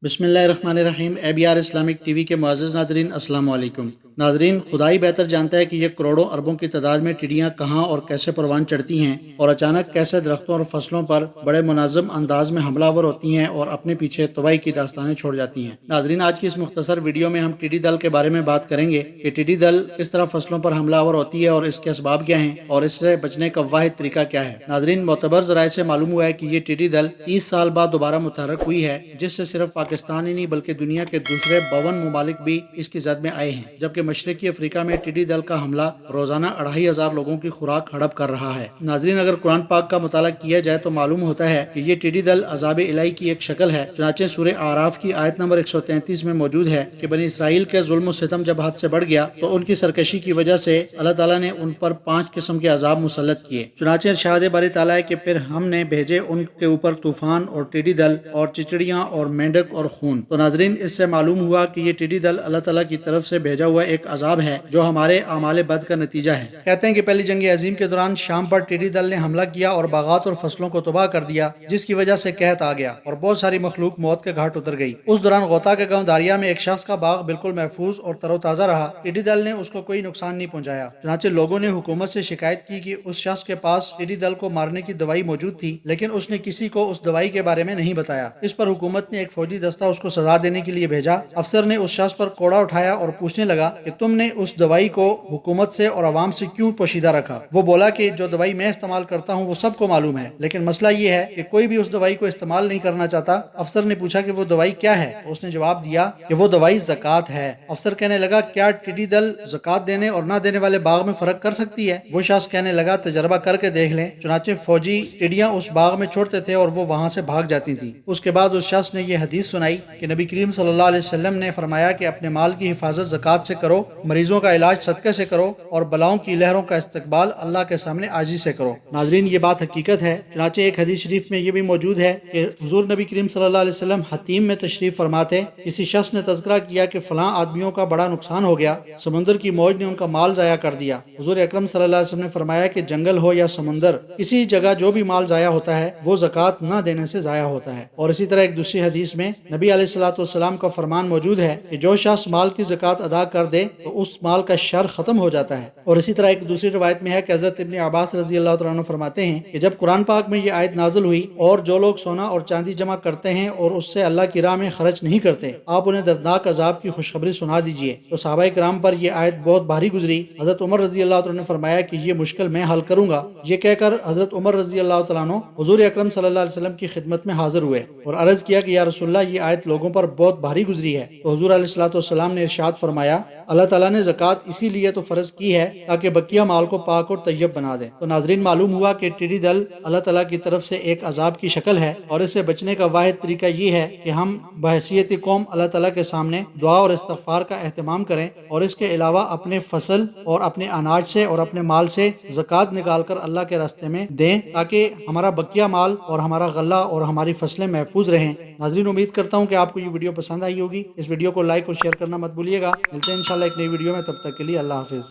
بسم اللہ الرحمن الرحیم۔ ABR اسلامک ٹی وی کے معزز ناظرین، السلام علیکم۔ ناظرین، خدائی بہتر جانتا ہے کہ یہ کروڑوں اربوں کی تعداد میں ٹڈیاں کہاں اور کیسے پروان چڑھتی ہیں اور اچانک کیسے درختوں اور فصلوں پر بڑے منظم انداز میں حملہ آور ہوتی ہیں اور اپنے پیچھے تباہی کی داستانیں چھوڑ جاتی ہیں۔ ناظرین، آج کی اس مختصر ویڈیو میں ہم ٹڈی دل کے بارے میں بات کریں گے کہ ٹڈی دل کس طرح فصلوں پر حملہ آور ہوتی ہے اور اس کے اسباب کیا ہیں اور اس سے بچنے کا واحد طریقہ کیا ہے۔ ناظرین، معتبر ذرائع سے معلوم ہوا ہے کہ یہ ٹڈی دل 30 سال بعد دوبارہ متحرک ہوئی ہے، جس سے صرف پاکستان ہی نہیں بلکہ دنیا کے دوسرے 52 ممالک بھی اس کی زد میں آئے ہیں، جبکہ مشرقی افریقہ میں ٹڈی دل کا حملہ روزانہ 2500 لوگوں کی خوراک ہڑپ کر رہا ہے۔ ناظرین، اگر قرآن پاک کا مطالعہ کیا جائے تو معلوم ہوتا ہے کہ یہ ٹڈی دل عذاب الہی کی ایک شکل ہے۔ چنانچہ سورہ اعراف کی آیت نمبر 133 میں موجود ہے کہ بنی اسرائیل کے ظلم و ستم جب حد سے بڑھ گیا تو ان کی سرکشی کی وجہ سے اللہ تعالیٰ نے ان پر 5 قسم کے عذاب مسلط کیے۔ چنانچہ ارشاد باری تعالیٰ ہے کہ پھر ہم نے بھیجے ان کے اوپر طوفان اور ٹڈی دل اور چچڑیاں اور مینڈک اور خون۔ تو ناظرین، اس سے معلوم ہوا کہ یہ ٹڈی دل اللہ تعالیٰ کی طرف سے بھیجا ہوا ایک عذاب ہے جو ہمارے اعمال بد کا نتیجہ ہے۔ کہتے ہیں کہ پہلی جنگ عظیم کے دوران شام پر ٹڈی دل نے حملہ کیا اور باغات اور فصلوں کو تباہ کر دیا، جس کی وجہ سے قحط آ گیا اور بہت ساری مخلوق موت کے گھاٹ اتر گئی۔ اس دوران غوطہ کے گاؤں داریا میں ایک شخص کا باغ بالکل محفوظ اور تر و تازہ رہا۔ ٹڈی دل نے اس کو کوئی نقصان نہیں پہنچایا۔ چنانچہ لوگوں نے حکومت سے شکایت کی کہ اس شخص کے پاس ٹڈی دل کو مارنے کی دوائی موجود تھی، لیکن اس نے کسی کو اس دوائی کے بارے میں نہیں بتایا۔ اس پر حکومت نے ایک فوجی دستہ اس کو سزا دینے کے لیے بھیجا۔ افسر نے اس شخص پر کوڑا اٹھایا اور پوچھنے لگا کہ تم نے اس دوائی کو حکومت سے اور عوام سے کیوں پوشیدہ رکھا؟ وہ بولا کہ جو دوائی میں استعمال کرتا ہوں وہ سب کو معلوم ہے، لیکن مسئلہ یہ ہے کہ کوئی بھی اس دوائی کو استعمال نہیں کرنا چاہتا۔ افسر نے پوچھا کہ وہ دوائی کیا ہے؟ اس نے جواب دیا کہ وہ دوائی زکوٰۃ ہے۔ افسر کہنے لگا، کیا ٹڈی دل زکوٰۃ دینے اور نہ دینے والے باغ میں فرق کر سکتی ہے؟ وہ شخص کہنے لگا، تجربہ کر کے دیکھ لیں۔ چنانچہ فوجی ٹڈیاں اس باغ میں چھوڑتے تھے اور وہ وہاں سے بھاگ جاتی تھیں۔ اس کے بعد اس شخص نے یہ حدیث سنائی کہ نبی کریم صلی اللہ علیہ وسلم نے فرمایا کہ اپنے مال کی حفاظت زکوٰۃ سے کرو، مریضوں کا علاج صدقے سے کرو اور بلاؤں کی لہروں کا استقبال اللہ کے سامنے عاجزی سے کرو۔ ناظرین، یہ بات حقیقت ہے۔ چنانچہ ایک حدیث شریف میں یہ بھی موجود ہے کہ حضور نبی کریم صلی اللہ علیہ وسلم حتیم میں تشریف فرماتے، کسی شخص نے تذکرہ کیا کہ فلاں آدمیوں کا بڑا نقصان ہو گیا، سمندر کی موج نے ان کا مال ضائع کر دیا۔ حضور اکرم صلی اللہ علیہ وسلم نے فرمایا کہ جنگل ہو یا سمندر، کسی جگہ جو بھی مال ضائع ہوتا ہے وہ زکوٰۃ نہ دینے سے ضائع ہوتا ہے۔ اور اسی طرح ایک دوسری حدیث میں نبی علیہ الصلوۃ والسلام کا فرمان موجود ہے کہ جو شخص مال کی زکوٰۃ ادا کر دے تو اس مال کا شر ختم ہو جاتا ہے۔ اور اسی طرح ایک دوسری روایت میں ہے کہ حضرت ابن عباس رضی اللہ تعالیٰ عنہ فرماتے ہیں کہ جب قرآن پاک میں یہ آیت نازل ہوئی، اور جو لوگ سونا اور چاندی جمع کرتے ہیں اور اس سے اللہ کی راہ میں خرچ نہیں کرتے، آپ انہیں دردناک عذاب کی خوشخبری سنا دیجئے، تو صحابہ کرام پر یہ آیت بہت بھاری گزری۔ حضرت عمر رضی اللہ تعالیٰ عنہ نے فرمایا کہ یہ مشکل میں حل کروں گا۔ یہ کہہ کر حضرت عمر رضی اللہ تعالیٰ عنہ حضور اکرم صلی اللہ علیہ وسلم کی خدمت میں حاضر ہوئے اور عرض کیا کہ یا رسول اللہ، یہ آیت لوگوں پر بہت بھاری گزری ہے۔ تو حضور علیہ الصلوۃ والسلام نے ارشاد فرمایا، اللہ تعالیٰ نے زکوٰۃ اسی لیے تو فرض کی ہے تاکہ بقیہ مال کو پاک اور طیب بنا دے۔ تو ناظرین، معلوم ہوا کہ ٹڈی دل اللہ تعالیٰ کی طرف سے ایک عذاب کی شکل ہے، اور اس سے بچنے کا واحد طریقہ یہ ہے کہ ہم بحیثیت قوم اللہ تعالیٰ کے سامنے دعا اور استغفار کا اہتمام کریں، اور اس کے علاوہ اپنے فصل اور اپنے اناج سے اور اپنے مال سے زکوٰۃ نکال کر اللہ کے راستے میں دیں تاکہ ہمارا بقیہ مال اور ہمارا غلہ اور ہماری فصلیں محفوظ رہیں۔ ناظرین، امید کرتا ہوں کہ آپ کو یہ ویڈیو پسند آئی ہوگی۔ اس ویڈیو کو لائک اور شیئر کرنا مت بھولیے گا۔ ملتے ہیں انشاءاللہ ایک نئی ویڈیو میں، تب تک کے لیے اللہ حافظ۔